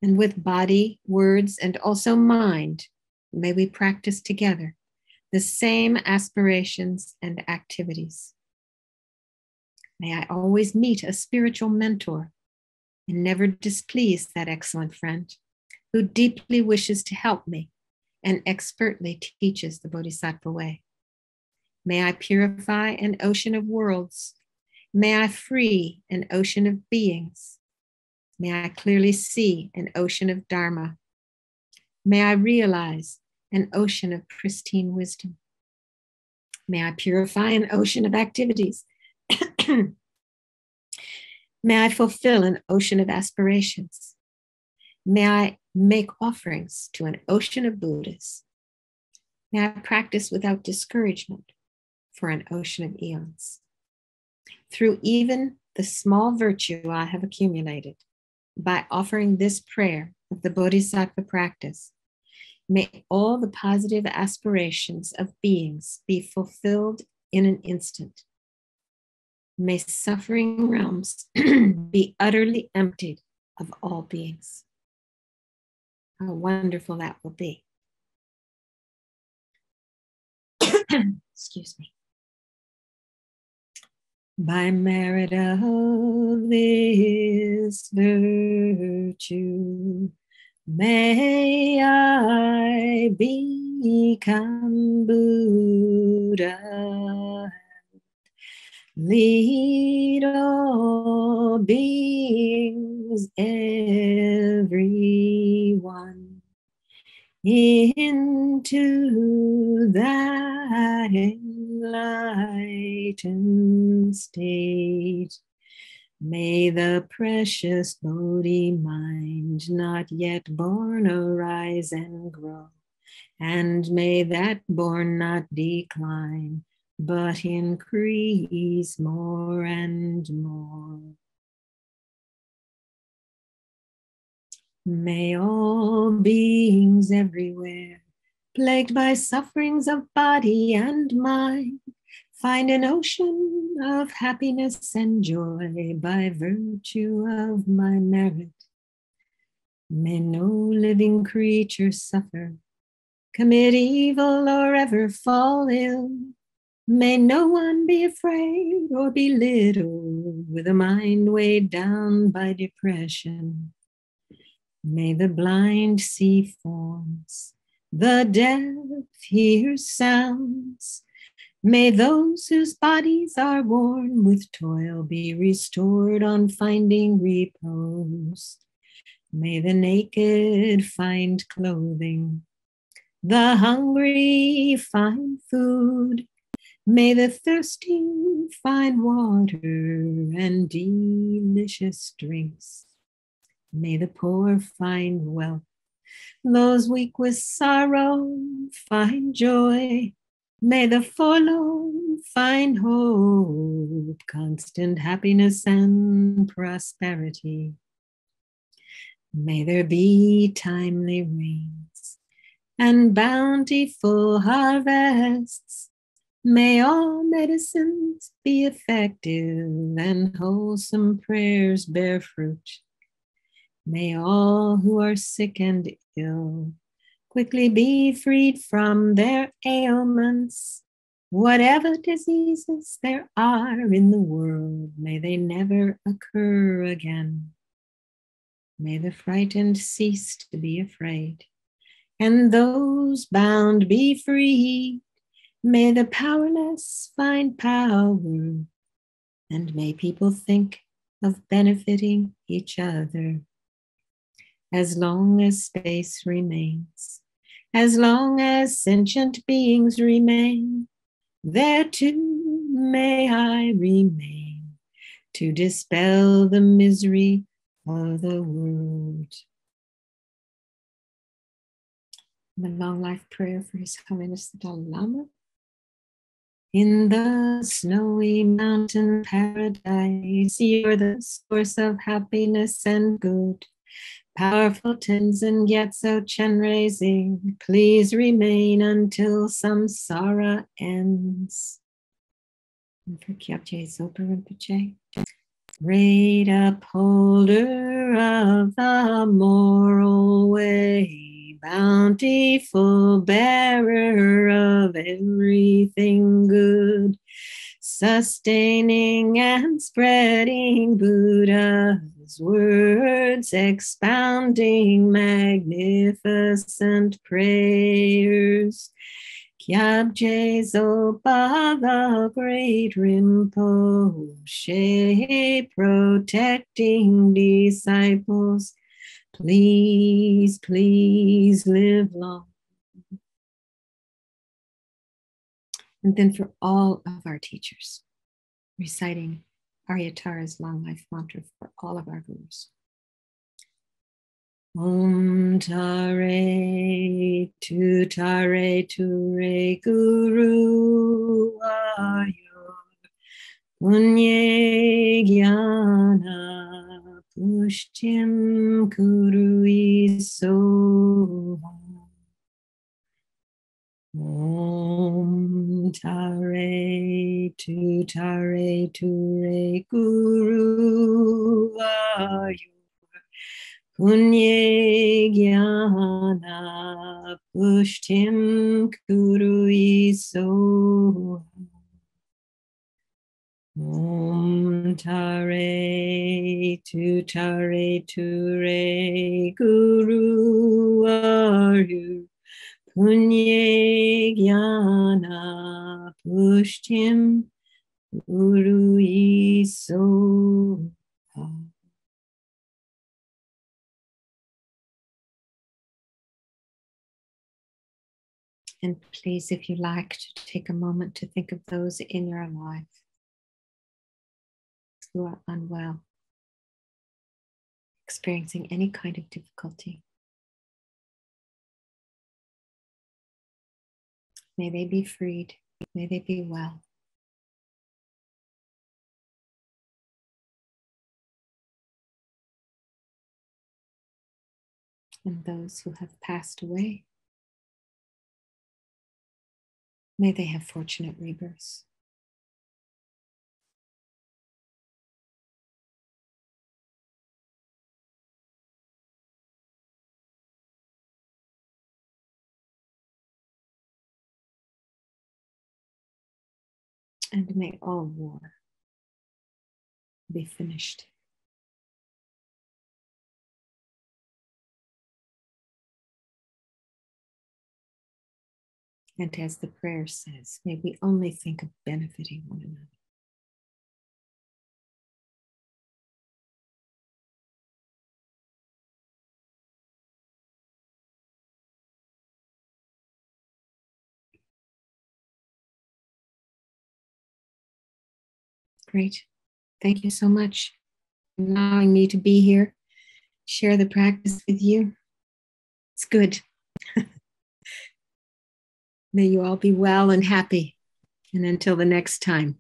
And with body, words, and also mind, may we practice together the same aspirations and activities. May I always meet a spiritual mentor and never displease that excellent friend who deeply wishes to help me and expertly teaches the Bodhisattva way. May I purify an ocean of worlds. May I free an ocean of beings. May I clearly see an ocean of Dharma. May I realize an ocean of pristine wisdom. May I purify an ocean of activities. May I fulfill an ocean of aspirations. May I make offerings to an ocean of Buddhas. May I practice without discouragement for an ocean of eons. Through even the small virtue I have accumulated, by offering this prayer of the Bodhisattva practice, may all the positive aspirations of beings be fulfilled in an instant. May suffering realms be utterly emptied of all beings. How wonderful that will be. Excuse me. By merit of this virtue, may I become Buddha, lead all beings, everyone, into that enlightened state. May the precious Bodhi mind not yet born arise and grow, and may that born not decline, but increase more and more. May all beings everywhere, plagued by sufferings of body and mind, find an ocean of happiness and joy by virtue of my merit. May no living creature suffer, commit evil, or ever fall ill. May no one be afraid or belittled with a mind weighed down by depression. May the blind see forms, the deaf hear sounds. May those whose bodies are worn with toil be restored on finding repose. May the naked find clothing, the hungry find food. May the thirsty find water and delicious drinks. May the poor find wealth, those weak with sorrow find joy. May the forlorn find hope, constant happiness and prosperity. May there be timely rains and bountiful harvests. May all medicines be effective and wholesome prayers bear fruit. May all who are sick and ill quickly be freed from their ailments. Whatever diseases there are in the world, may they never occur again. May the frightened cease to be afraid, and those bound be free. May the powerless find power, and may people think of benefiting each other. As long as space remains, as long as sentient beings remain, there too may I remain to dispel the misery of the world. The long life prayer for His Holiness the Dalai Lama. In the snowy mountain paradise, you're the source of happiness and good. Powerful Tenzin Gyatso Chenrezig, please remain until samsara ends. And for Kyabje Zopa Rinpoche, great upholder of the moral way, bountiful bearer of everything good, sustaining and spreading Buddha's words, expounding magnificent prayers. Kyabje Zopa, the great Rinpoche, protecting disciples, please, please live long. And then for all of our teachers, reciting Aryatara's long life mantra for all of our gurus. Om Tare Ture Guru Ayo Punye Gyana Pushtim Kuru Iso. Om Tare Ture Guru Ayo Punye Gyana Pushtim Kuru Iso. Om Tare Ture Guru Ayu Punye Gyana Pushtim Kuru Iso. And please, if you like, to take a moment to think of those in your life who are unwell, experiencing any kind of difficulty. May they be freed. May they be well. And those who have passed away, may they have fortunate rebirths. And may all war be finished. And as the prayer says, may we only think of benefiting one another. Great. Thank you so much for allowing me to be here, share the practice with you. It's good. May you all be well and happy. And until the next time.